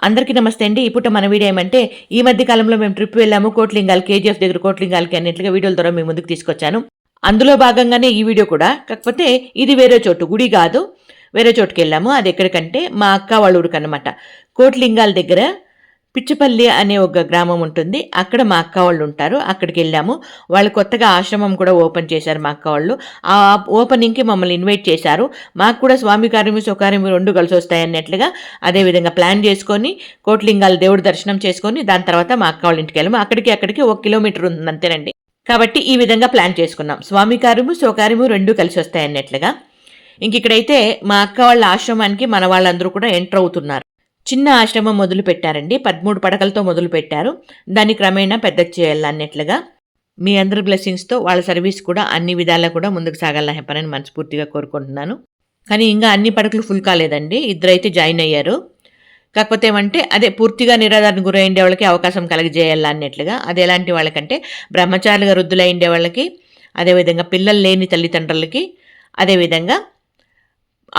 అందరికీ నమస్తే అండి. ఇప్పుడు మన వీడియో ఏమంటే ఈ మధ్య కాలంలో మేము ట్రిప్ వెళ్ళాము కోట్లింగాల్ కేజీఎఫ్ దగ్గర కోట్లింగాల్కి అన్నింటిగా వీడియోల ద్వారా మీ ముందుకు తీసుకొచ్చాను. అందులో భాగంగానే ఈ వీడియో కూడా. కాకపోతే ఇది వేరే చోటు, గుడి కాదు, వేరే చోటుకి వెళ్ళాము. అది ఎక్కడికంటే మా అక్క వాళ్ళ ఊరికి అనమాట. కోట్లింగాల్ దగ్గర పిచ్చిపల్లి అనే ఒక గ్రామం ఉంటుంది. అక్కడ మా అక్క వాళ్ళు ఉంటారు. అక్కడికి వెళ్ళాము. వాళ్ళు కొత్తగా ఆశ్రమం కూడా ఓపెన్ చేశారు మా అక్క వాళ్ళు. ఆ ఓపెనింగ్కి మమ్మల్ని ఇన్వైట్ చేశారు. మాకు కూడా స్వామి కార్యము స్వకార్యము రెండు కలిసి వస్తాయి అన్నట్లుగా అదేవిధంగా ప్లాన్ చేసుకొని కోట్లింగాల దేవుడి దర్శనం చేసుకొని దాని తర్వాత మా అక్క వాళ్ళ ఇంటికి వెళ్ళాము. అక్కడికి 1 కిలోమీటర్ ఉంది అంతేనండి. కాబట్టి ఈ విధంగా ప్లాన్ చేసుకున్నాం. స్వామి కార్యము స్వకార్యము రెండు కలిసి వస్తాయి అన్నట్లుగా. ఇంక ఇక్కడైతే మా అక్క వాళ్ళ ఆశ్రమానికి మన వాళ్ళందరూ కూడా ఎంటర్ అవుతున్నారు. చిన్న ఆశ్రమం మొదలు పెట్టారండి. 13 పడకలతో మొదలు పెట్టారు. దాన్ని క్రమేణా పెద్ద చేయాలన్నట్లుగా మీ అందరి బ్లెస్సింగ్స్తో వాళ్ళ సర్వీస్ కూడా అన్ని విధాలా కూడా ముందుకు సాగాలని చెప్పనని మనస్ఫూర్తిగా కోరుకుంటున్నాను. కానీ ఇంకా అన్ని పడకలు ఫుల్ కాలేదండి. 2 అయితే జాయిన్ అయ్యారు. కాకపోతే ఏమంటే అదే పూర్తిగా నిరాధారణ గురైండే వాళ్ళకి అవకాశం కలిగజేయాలన్నట్లుగా. అది ఎలాంటి వాళ్ళకంటే బ్రహ్మచారులుగా వృద్ధులైండే వాళ్ళకి, అదేవిధంగా పిల్లలు లేని తల్లిదండ్రులకి, అదేవిధంగా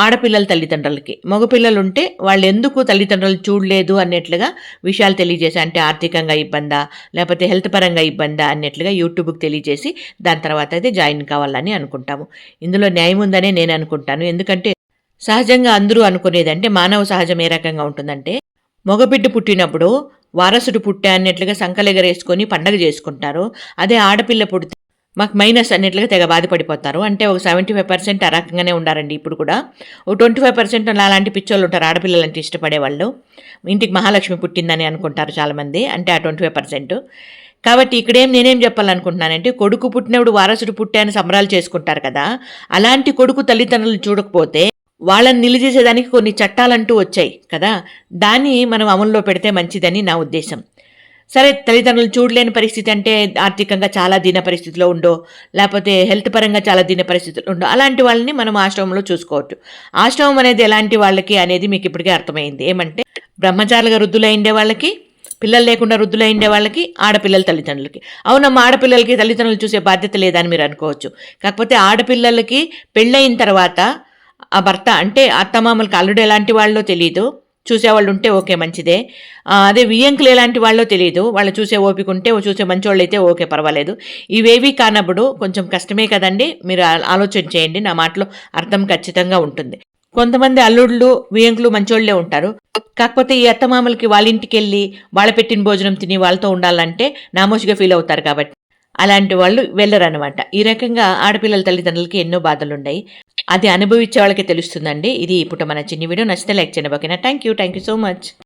ఆడపిల్లల తల్లిదండ్రులకి. మగపిల్లలు ఉంటే వాళ్ళు ఎందుకు తల్లిదండ్రులు చూడలేదు అన్నట్లుగా విషయాలు తెలియజేసి, అంటే ఆర్థికంగా ఇబ్బందా లేకపోతే హెల్త్ పరంగా ఇబ్బందా అన్నట్లుగా యూట్యూబ్కి తెలియజేసి దాని తర్వాత అయితే జాయిన్ కావాలని అనుకుంటాము. ఇందులో న్యాయం ఉందనే నేను అనుకుంటాను. ఎందుకంటే సహజంగా అందరూ అనుకునేదంటే మానవ సహజం ఏ రకంగా ఉంటుందంటే మగబిడ్డ పుట్టినప్పుడు వారసుడు పుట్టా అన్నట్లుగా సంకలెగరేసుకొని పండగ చేసుకుంటారు. అదే ఆడపిల్ల పుడితే మాకు మైనస్ అన్నట్లుగా తెగ బాధపడిపోతారు. అంటే ఒక 75% ఆ రకంగానే ఉండారండి. ఇప్పుడు కూడా ఒక 25% అలాంటి పిచ్చోళ్ళు ఉంటారు, ఆడపిల్లలంటే ఇష్టపడేవాళ్ళు. ఇంటికి మహాలక్ష్మి పుట్టిందని అనుకుంటారు చాలామంది, అంటే ఆ 25%. కాబట్టి ఇక్కడేం నేనేం చెప్పాలనుకుంటున్నానంటే కొడుకు పుట్టినప్పుడు వారసుడు పుట్టాని సంబరాలు చేసుకుంటారు కదా, అలాంటి కొడుకు తల్లిదండ్రులు చూడకపోతే వాళ్ళని నిలదీసేదానికి కొన్ని చట్టాలంటూ వచ్చాయి కదా, దాన్ని మనం అమల్లో పెడితే మంచిదని నా ఉద్దేశం. సరే, తల్లిదండ్రులు చూడలేని పరిస్థితి అంటే ఆర్థికంగా చాలా దీన పరిస్థితిలో ఉండో, లేకపోతే హెల్త్ పరంగా చాలా దీన పరిస్థితులు ఉండో, అలాంటి వాళ్ళని మనం ఆశ్రమంలో చూసుకోవచ్చు. ఆశ్రమం అనేది ఎలాంటి వాళ్ళకి అనేది మీకు ఇప్పటికే అర్థమైంది. ఏమంటే బ్రహ్మచారులుగా వృద్ధులైండే వాళ్ళకి, పిల్లలు లేకుండా వృద్ధులైండే వాళ్ళకి, ఆడపిల్లల తల్లిదండ్రులకి. అవునమ్మా, ఆడపిల్లలకి తల్లిదండ్రులు చూసే బాధ్యత లేదని మీరు అనుకోవచ్చు. కాకపోతే ఆడపిల్లలకి పెళ్ళయిన తర్వాత ఆ భర్త అంటే అత్తమామలకి అల్లుడు ఎలాంటి వాళ్ళో తెలియదు, చూసేవాళ్ళు ఉంటే ఓకే మంచిదే. అదే వియ్యంకులు ఎలాంటి వాళ్ళో తెలియదు, వాళ్ళు చూసే ఓపిక ఉంటే చూసే మంచోళ్ళు అయితే ఓకే పర్వాలేదు. ఇవేవి కానప్పుడు కొంచెం కష్టమే కదండి. మీరు ఆలోచన చేయండి, నా మాటలో అర్థం ఖచ్చితంగా ఉంటుంది. కొంతమంది అల్లుళ్ళు వియ్యంకులు మంచోళ్లే ఉంటారు. కాకపోతే ఈ అత్తమామలకి వాళ్ళ ఇంటికి వెళ్ళి వాళ్ళ పెట్టిన భోజనం తిని వాళ్ళతో ఉండాలంటే నామోషిగా ఫీల్ అవుతారు. కాబట్టి అలాంటి వాళ్ళు వెళ్ళరనమాట. ఈ రకంగా ఆడపిల్లల తల్లిదండ్రులకి ఎన్నో బాధలు ఉన్నాయి. అది అనుభవించే వాళ్ళకి తెలుస్తుందండి. ఇది ఇప్పుడు మన చిన్న వీడియో. నచ్చితే లైక్ చేయండి. ఓకేనా? Thank you so much.